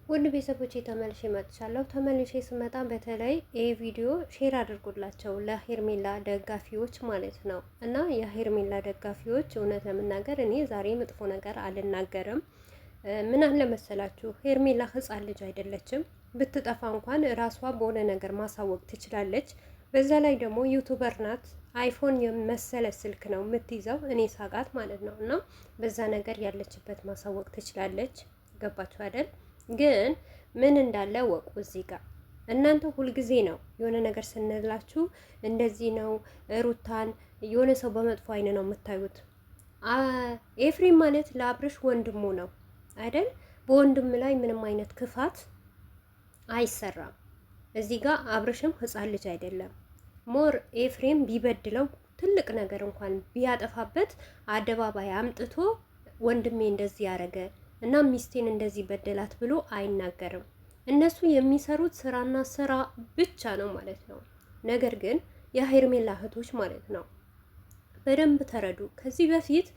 ውድ ቤተሰቦቼ ተመልሼ መጥቻለሁ። ተመልሼ ስመጣ በተለይ ይህ ቪዲዮ ሼር አድርጉላቸው ለሄርሜላ ደጋፊዎች ማለት ነው። እና የሄርሜላ ደጋፊዎች እውነት ለመናገር እኔ ዛሬ መጥፎ ነገር አልናገርም። ምን አለ መሰላችሁ፣ ሄርሜላ ሕፃን ልጅ አይደለችም። ብትጠፋ እንኳን ራሷ በሆነ ነገር ማሳወቅ ትችላለች። በዛ ላይ ደግሞ ዩቱበር ናት። አይፎን የመሰለ ስልክ ነው የምትይዘው፣ እኔ ሳቃት ማለት ነው። እና በዛ ነገር ያለችበት ማሳወቅ ትችላለች። ገባችሁ አይደል? ግን ምን እንዳለ ወቁ። እዚህ ጋር እናንተ ሁልጊዜ ነው የሆነ ነገር ስንላችሁ እንደዚህ ነው ሩታን የሆነ ሰው በመጥፎ አይን ነው የምታዩት። ኤፍሬም ማለት ለአብርሽ ወንድሙ ነው አይደል? በወንድም ላይ ምንም አይነት ክፋት አይሰራም። እዚህ ጋር አብርሽም ህፃን ልጅ አይደለም። ሞር ኤፍሬም ቢበድለው ትልቅ ነገር እንኳን ቢያጠፋበት አደባባይ አምጥቶ ወንድሜ እንደዚህ ያደረገ እና ሚስቴን እንደዚህ በደላት ብሎ አይናገርም። እነሱ የሚሰሩት ስራና ስራ ብቻ ነው ማለት ነው። ነገር ግን የሄርሜላ እህቶች ማለት ነው በደንብ ተረዱ። ከዚህ በፊት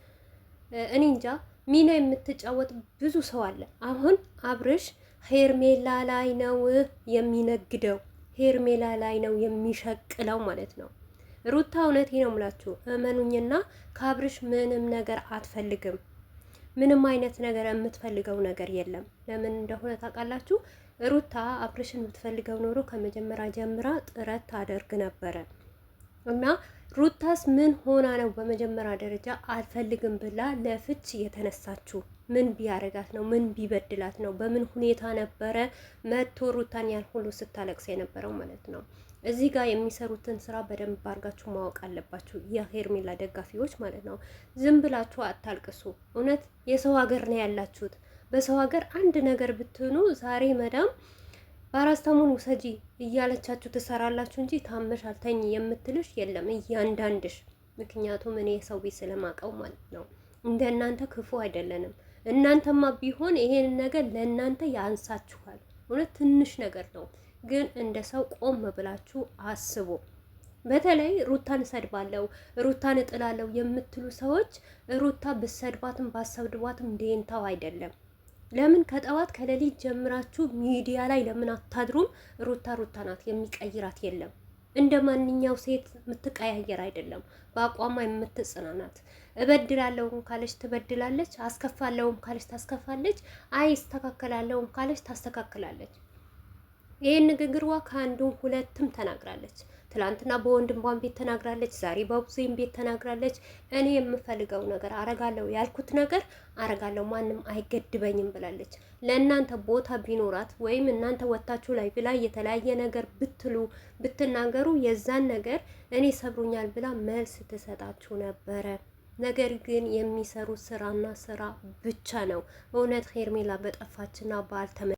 እኔ እንጃ ሚና የምትጫወት ብዙ ሰው አለ። አሁን አብርሽ ሄርሜላ ላይ ነው የሚነግደው፣ ሄርሜላ ላይ ነው የሚሸቅለው ማለት ነው። ሩታ እውነቴ ነው የምላችሁ እመኑኝና ከአብርሽ ምንም ነገር አትፈልግም። ምንም አይነት ነገር የምትፈልገው ነገር የለም። ለምን እንደሆነ ታውቃላችሁ? ሩታ አብርሽን የምትፈልገው ኖሮ ከመጀመሪያ ጀምራ ጥረት ታደርግ ነበረ። እና ሩታስ ምን ሆና ነው በመጀመሪያ ደረጃ አልፈልግም ብላ ለፍች የተነሳችው? ምን ቢያረጋት ነው? ምን ቢበድላት ነው? በምን ሁኔታ ነበረ መቶ ሩታን ያልሁሉ ስታለቅስ የነበረው ማለት ነው? እዚህ ጋር የሚሰሩትን ስራ በደንብ አድርጋችሁ ማወቅ አለባችሁ፣ የሄርሜላ ደጋፊዎች ማለት ነው። ዝም ብላችሁ አታልቅሱ። እውነት የሰው ሀገር ነው ያላችሁት። በሰው ሀገር አንድ ነገር ብትሆኑ ዛሬ መዳም ፓራስታሙን ውሰጂ እያለቻችሁ ትሰራላችሁ እንጂ ታመሻል ተኝ የምትልሽ የለም እያንዳንድሽ። ምክንያቱም እኔ የሰው ቤት ስለማቀው ማለት ነው። እንደ እናንተ ክፉ አይደለንም። እናንተማ ቢሆን ይሄን ነገር ለእናንተ ያንሳችኋል። እውነት ትንሽ ነገር ነው። ግን እንደ ሰው ቆም ብላችሁ አስቡ። በተለይ ሩታን እሰድባለሁ፣ ሩታን እጥላለሁ የምትሉ ሰዎች ሩታ ብሰድባትም ባሰድቧትም ደንታው አይደለም። ለምን ከጠዋት ከሌሊት ጀምራችሁ ሚዲያ ላይ ለምን አታድሩም? ሩታ ሩታ ናት፣ የሚቀይራት የለም። እንደ ማንኛው ሴት የምትቀያየር አይደለም። በአቋሟ የምትጽናናት። እበድላለሁም ካለች ትበድላለች፣ አስከፋለሁም ካለች ታስከፋለች፣ አይስተካከላለሁም ካለች ታስተካክላለች። ይሄን ንግግርዋ ከአንዱም ሁለትም ተናግራለች። ትላንትና በወንድሟን ቤት ተናግራለች፣ ዛሬ በቡዜን ቤት ተናግራለች። እኔ የምፈልገው ነገር አረጋለሁ፣ ያልኩት ነገር አረጋለሁ፣ ማንም አይገድበኝም ብላለች። ለእናንተ ቦታ ቢኖራት ወይም እናንተ ወታችሁ ላይ ብላ የተለያየ ነገር ብትሉ ብትናገሩ የዛን ነገር እኔ ሰብሮኛል ብላ መልስ ትሰጣችሁ ነበረ። ነገር ግን የሚሰሩት ስራና ስራ ብቻ ነው። እውነት ሄርሜላ በጠፋችና ባልተመ